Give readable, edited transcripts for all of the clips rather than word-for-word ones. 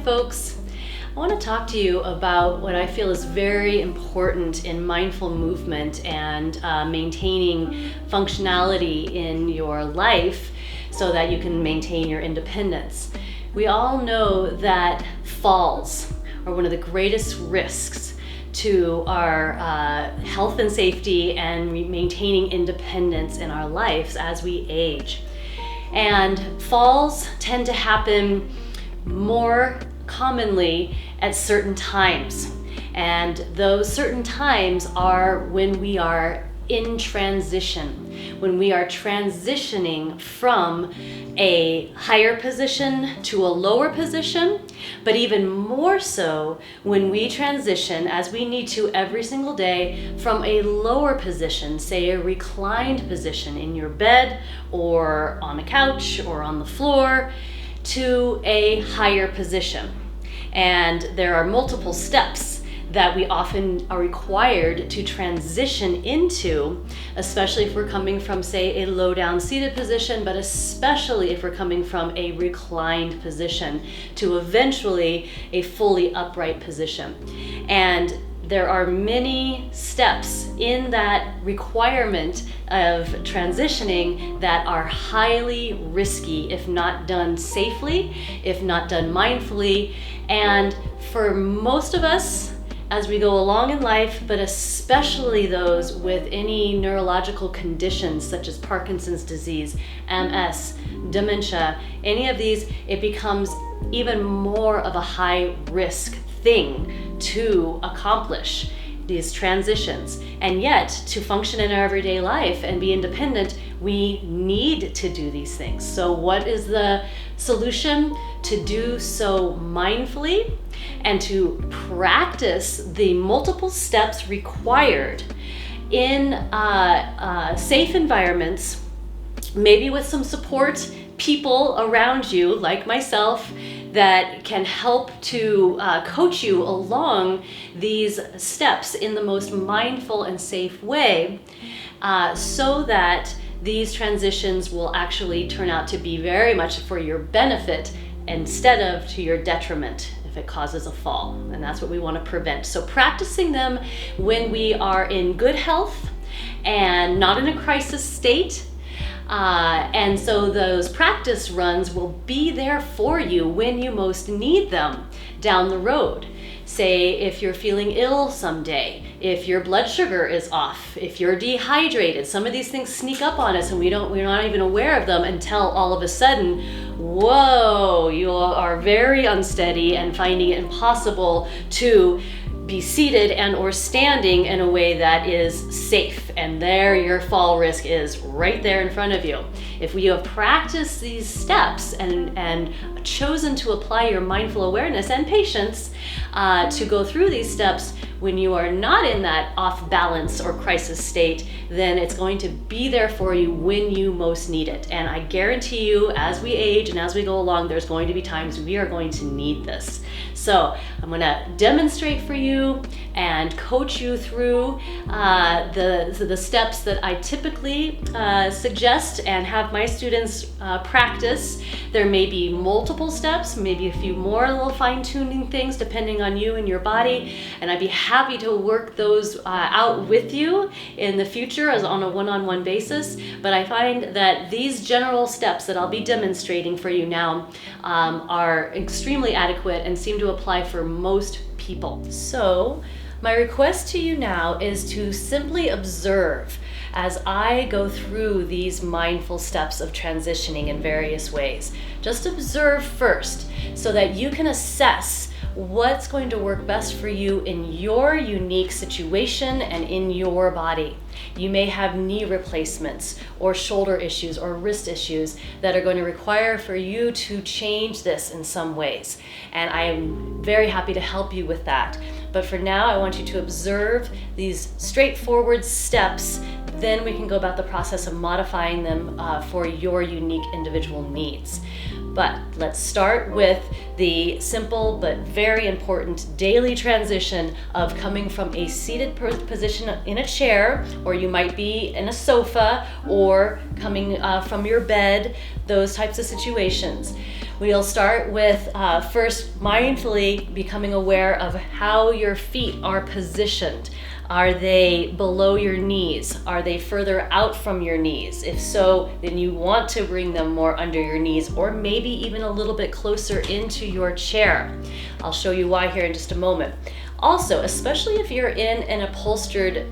folks. I want to talk to you about what I feel is very important in mindful movement and maintaining functionality in your life so that you can maintain your independence. We all know that falls are one of the greatest risks to our health and safety and maintaining independence in our lives as we age. And falls tend to happen more commonly at certain times. And those certain times are when we are in transition, when we are transitioning from a higher position to a lower position, but even more so when we transition, as we need to every single day, from a lower position, say a reclined position in your bed or on a couch or on the floor, to a higher position. And there are multiple steps that we often are required to transition into, especially if we're coming from, say, a low down seated position, but especially if we're coming from a reclined position to eventually a fully upright position. And there are many steps in that requirement of transitioning that are highly risky if not done safely, if not done mindfully. And for most of us, as we go along in life, but especially those with any neurological conditions such as Parkinson's disease, MS, dementia, any of these, it becomes even more of a high risk thing to accomplish these transitions. And yet, to function in our everyday life and be independent, we need to do these things. So what is the solution? To do so mindfully and to practice the multiple steps required in safe environments, maybe with some support people around you, like myself, that can help to coach you along these steps in the most mindful and safe way, so that these transitions will actually turn out to be very much for your benefit instead of to your detriment if it causes a fall. And that's what we want to prevent. So practicing them when we are in good health and not in a crisis state. And so those practice runs will be there for you when you most need them down the road. Say if you're feeling ill someday, if your blood sugar is off, if you're dehydrated. Some of these things sneak up on us and we're not even aware of them until all of a sudden, whoa, you are very unsteady and finding it impossible to be seated and or standing in a way that is safe. And there your fall risk is right there in front of you. If you have practiced these steps and chosen to apply your mindful awareness and patience to go through these steps when you are not in that off balance or crisis state, then it's going to be there for you when you most need it. And I guarantee you, as we age and as we go along, there's going to be times we are going to need this. So I'm going to demonstrate for you and coach you through the steps that I typically suggest and have my students practice. There may be multiple steps, maybe a few more little fine-tuning things depending on you and your body, and I'd be happy to work those out with you in the future as on a one-on-one basis. But I find that these general steps that I'll be demonstrating for you now are extremely adequate and seem to apply for most people. So my request to you now is to simply observe as I go through these mindful steps of transitioning in various ways. Just observe first so that you can assess what's going to work best for you in your unique situation and in your body. You may have knee replacements or shoulder issues or wrist issues that are going to require for you to change this in some ways. And I am very happy to help you with that. But for now, I want you to observe these straightforward steps. Then we can go about the process of modifying them for your unique individual needs. But let's start with the simple but very important daily transition of coming from a seated position in a chair, or you might be in a sofa, or coming from your bed, those types of situations. We'll start with first mindfully becoming aware of how your feet are positioned. Are they below your knees? Are they further out from your knees? If so, then you want to bring them more under your knees, or maybe even a little bit closer into your chair. I'll show you why here in just a moment. Also, especially if you're in an upholstered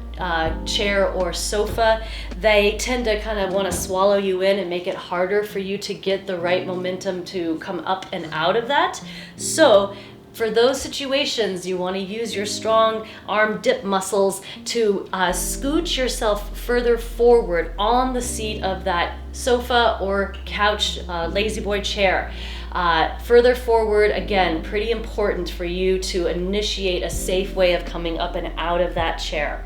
chair or sofa, they tend to kind of want to swallow you in and make it harder for you to get the right momentum to come up and out of that. So for those situations, you want to use your strong arm dip muscles to scooch yourself further forward on the seat of that sofa or couch, lazy boy chair. Further forward, again, pretty important for you to initiate a safe way of coming up and out of that chair.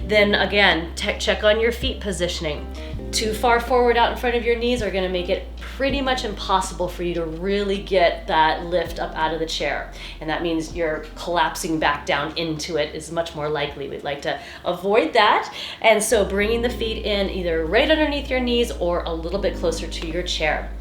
Then again, check on your feet positioning. Too far forward out in front of your knees are going to make it pretty much impossible for you to really get that lift up out of the chair. And that means you're collapsing back down into it is much more likely. We'd like to avoid that. And so bringing the feet in either right underneath your knees or a little bit closer to your chair.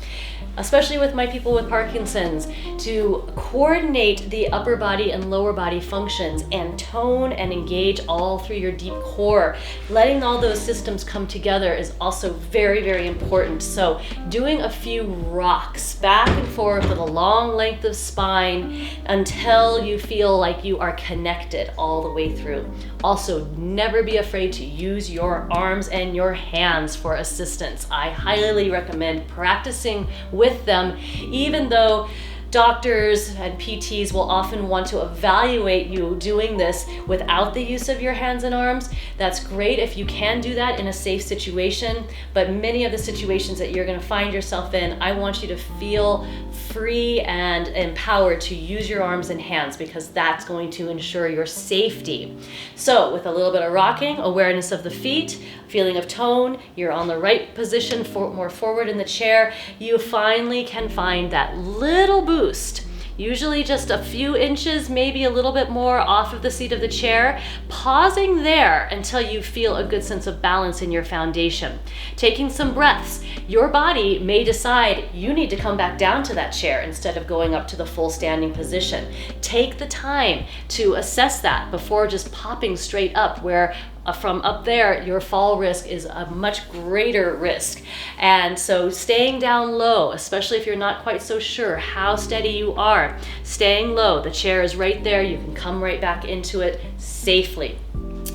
Especially with my people with Parkinson's, to coordinate the upper body and lower body functions and tone and engage all through your deep core. Letting all those systems come together is also very, very important. So doing a few rocks back and forth with a long length of spine until you feel like you are connected all the way through. Also, never be afraid to use your arms and your hands for assistance. I highly recommend practicing with them, even though doctors and PTs will often want to evaluate you doing this without the use of your hands and arms. That's great if you can do that in a safe situation, but many of the situations that you're going to find yourself in, I want you to feel free and empowered to use your arms and hands, because that's going to ensure your safety. So with a little bit of rocking, awareness of the feet, feeling of tone, you're on the right position, more forward in the chair, you finally can find that little boost, usually just a few inches, maybe a little bit more off of the seat of the chair, pausing there until you feel a good sense of balance in your foundation. Taking some breaths. Your body may decide you need to come back down to that chair instead of going up to the full standing position. Take the time to assess that before just popping straight up, where from up there, your fall risk is a much greater risk. And so staying down low, especially if you're not quite so sure how steady you are, staying low, the chair is right there, you can come right back into it safely.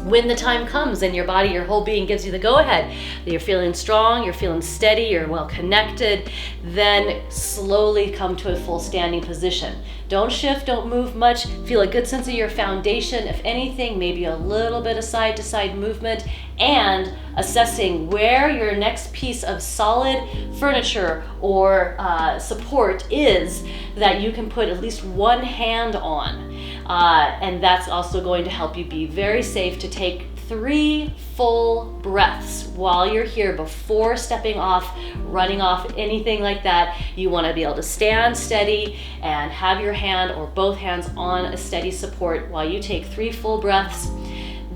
When the time comes and your body, your whole being gives you the go-ahead, you're feeling strong, you're feeling steady, you're well connected, then slowly come to a full standing position. Don't shift, don't move much, feel a good sense of your foundation. If anything, maybe a little bit of side to side movement, and assessing where your next piece of solid furniture or support is that you can put at least one hand on. And that's also going to help you be very safe to take 3 full breaths while you're here before stepping off, running off, anything like that. You want to be able to stand steady and have your hand or both hands on a steady support while you take 3 full breaths.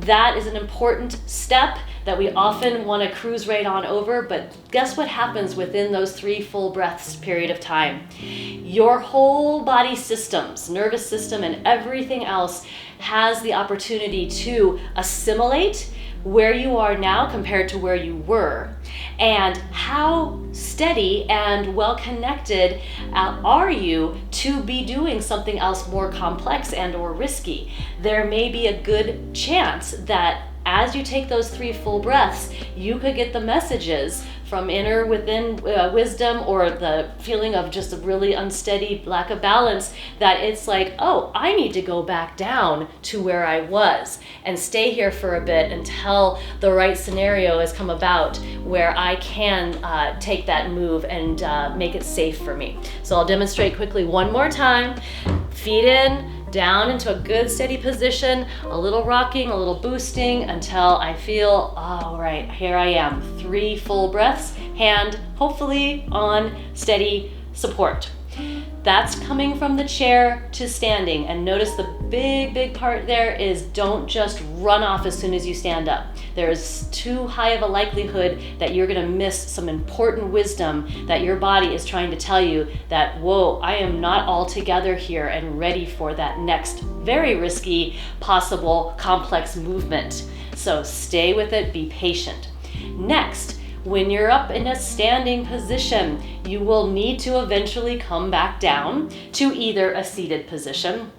That is an important step that we often want to cruise right on over, but guess what happens within those 3 full breaths period of time? Your whole body systems, nervous system and everything else has the opportunity to assimilate where you are now compared to where you were, and how steady and well connected are you to be doing something else more complex and or risky. There may be a good chance that as you take those 3 full breaths, you could get the messages from inner within wisdom, or the feeling of just a really unsteady lack of balance, that it's like, oh, I need to go back down to where I was and stay here for a bit until the right scenario has come about where I can take that move and make it safe for me. So I'll demonstrate quickly one more time. Feet in, down into a good steady position, a little rocking, a little boosting until I feel, all right, here I am. 3 full breaths, hand hopefully on steady support. That's coming from the chair to standing. And notice the big part there is don't just run off as soon as you stand up. There's too high of a likelihood that you're gonna miss some important wisdom that your body is trying to tell you that, whoa, I am not all together here and ready for that next very risky, possible, complex movement. So stay with it, be patient. Next, when you're up in a standing position, you will need to eventually come back down to either a seated position,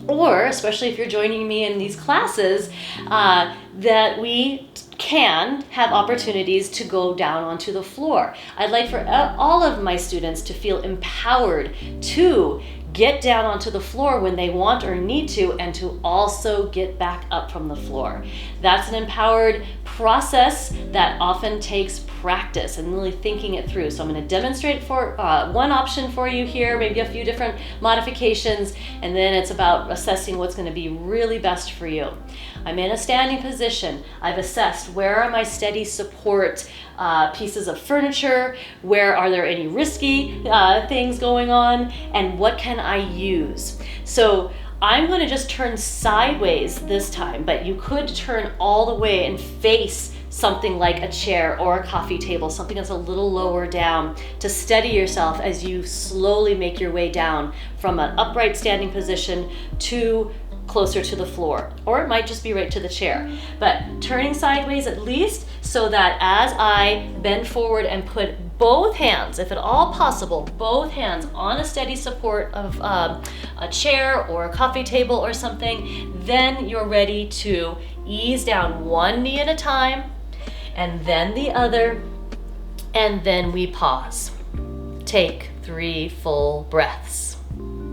or, especially if you're joining me in these classes, that we can have opportunities to go down onto the floor. I'd like for all of my students to feel empowered to get down onto the floor when they want or need to, and to also get back up from the floor. That's an empowered process that often takes practice and really thinking it through. So I'm going to demonstrate for one option for you here, maybe a few different modifications, and then it's about assessing what's going to be really best for you. I'm in a standing position. I've assessed where are my steady support pieces of furniture, where are there any risky things going on, and what can I use? So I'm going to just turn sideways this time, but you could turn all the way and face something like a chair or a coffee table, something that's a little lower down, to steady yourself as you slowly make your way down from an upright standing position to closer to the floor, or it might just be right to the chair. But turning sideways at least, so that as I bend forward and put both hands, if at all possible, both hands on a steady support of a chair or a coffee table or something, then you're ready to ease down one knee at a time, and then the other, and then we pause. Take 3 full breaths.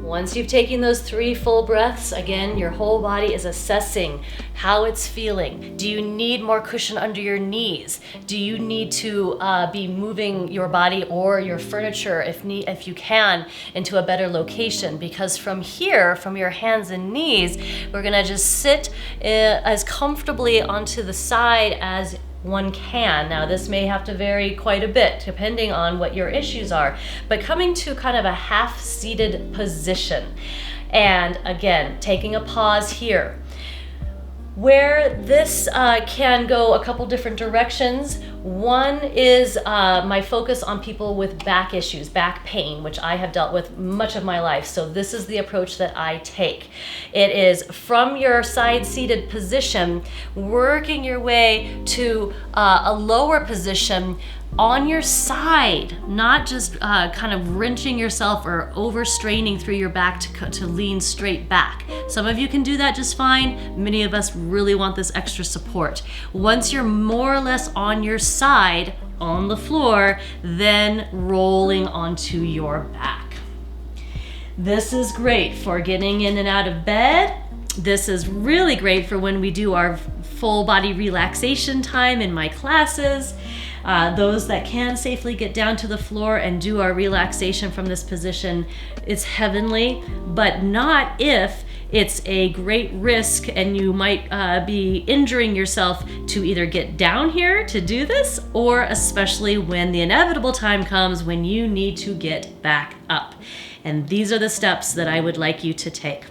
Once you've taken those 3 full breaths, again, your whole body is assessing how it's feeling. Do you need more cushion under your knees? Do you need to be moving your body or your furniture, if you can, into a better location? Because from here, from your hands and knees, we're gonna just sit as comfortably onto the side as one can. Now, this may have to vary quite a bit depending on what your issues are, but coming to kind of a half-seated position. And again, taking a pause here. Where this can go a couple different directions. One is my focus on people with back issues, back pain, which I have dealt with much of my life. So this is the approach that I take. It is from your side-seated position, working your way to a lower position on your side, not just kind of wrenching yourself or overstraining through your back to lean straight back. Some of you can do that just fine. Many of us really want this extra support. Once you're more or less on your side, on the floor, then rolling onto your back. This is great for getting in and out of bed. This is really great for when we do our full body relaxation time in my classes. Those that can safely get down to the floor and do our relaxation from this position, it's heavenly, but not if it's a great risk and you might be injuring yourself to either get down here to do this, or especially when the inevitable time comes when you need to get back up. And these are the steps that I would like you to take.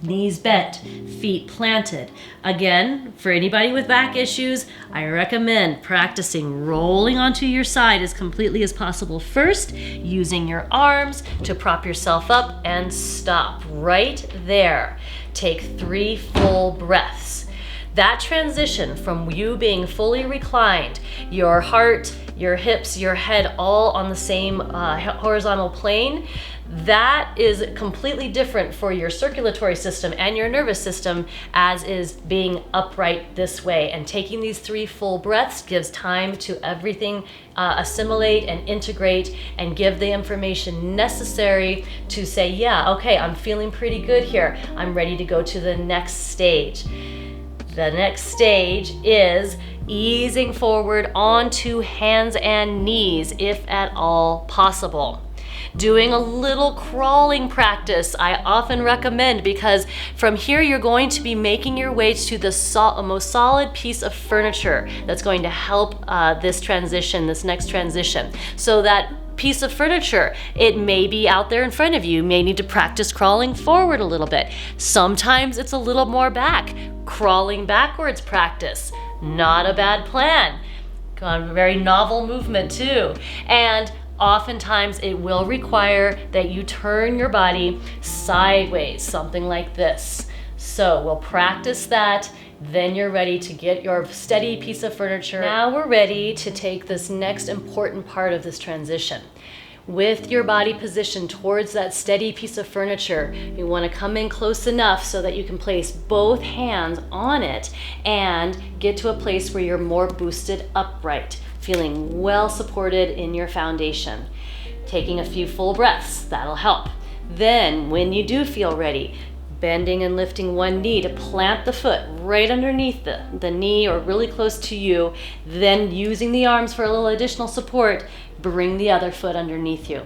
Knees bent, feet planted. Again, for anybody with back issues, I recommend practicing rolling onto your side as completely as possible first, using your arms to prop yourself up, and stop right there. Take 3 full breaths. That transition from you being fully reclined, your heart, your hips, your head all on the same horizontal plane, that is completely different for your circulatory system and your nervous system as is being upright this way. And taking these 3 full breaths gives time to everything assimilate and integrate and give the information necessary to say, yeah, okay, I'm feeling pretty good here. I'm ready to go to the next stage. The next stage is easing forward onto hands and knees, if at all possible. Doing a little crawling practice I often recommend, because from here you're going to be making your way to the most solid piece of furniture that's going to help this next transition. So that piece of furniture. It may be out there in front of you. You may need to practice crawling forward a little bit. Sometimes it's a little more back. Crawling backwards practice. Not a bad plan. Very novel movement too. And oftentimes it will require that you turn your body sideways, something like this. So we'll practice that. Then you're ready to get your steady piece of furniture. Now we're ready to take this next important part of this transition. With your body positioned towards that steady piece of furniture, you want to come in close enough so that you can place both hands on it and get to a place where you're more boosted upright, feeling well supported in your foundation. Taking a few full breaths, that'll help. Then, when you do feel ready, bending and lifting one knee to plant the foot right underneath the knee or really close to you, then using the arms for a little additional support, bring the other foot underneath you.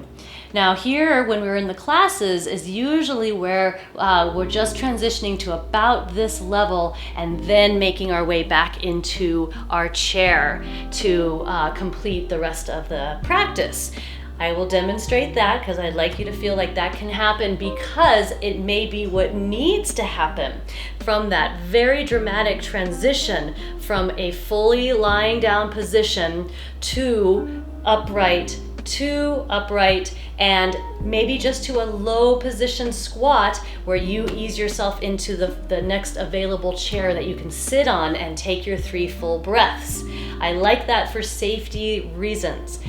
Now here, when we're in the classes, is usually where we're just transitioning to about this level and then making our way back into our chair to complete the rest of the practice. I will demonstrate that because I'd like you to feel like that can happen, because it may be what needs to happen from that very dramatic transition from a fully lying down position to upright, and maybe just to a low position squat where you ease yourself into the next available chair that you can sit on and take your 3 full breaths. I like that for safety reasons.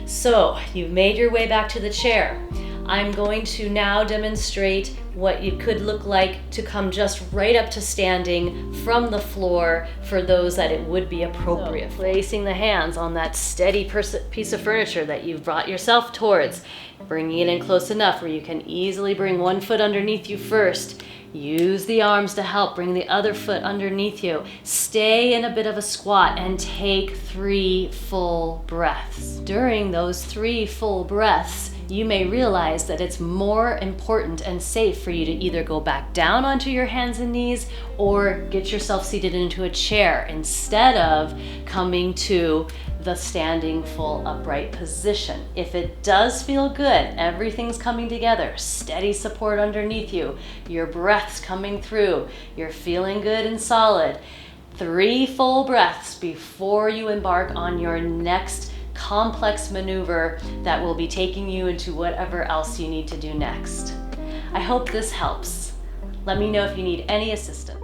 So you've made your way back to the chair. I'm going to now demonstrate what it could look like to come just right up to standing from the floor for those that it would be appropriate. So, placing the hands on that steady piece of furniture that you've brought yourself towards, bringing it in close enough where you can easily bring one foot underneath you first. Use the arms to help bring the other foot underneath you. Stay in a bit of a squat and take 3 full breaths. During those 3 full breaths, you may realize that it's more important and safe for you to either go back down onto your hands and knees or get yourself seated into a chair instead of coming to the standing full upright position. If it does feel good, everything's coming together, steady support underneath you, your breath's coming through, you're feeling good and solid, 3 full breaths before you embark on your next complex maneuver that will be taking you into whatever else you need to do next. I hope this helps. Let me know if you need any assistance.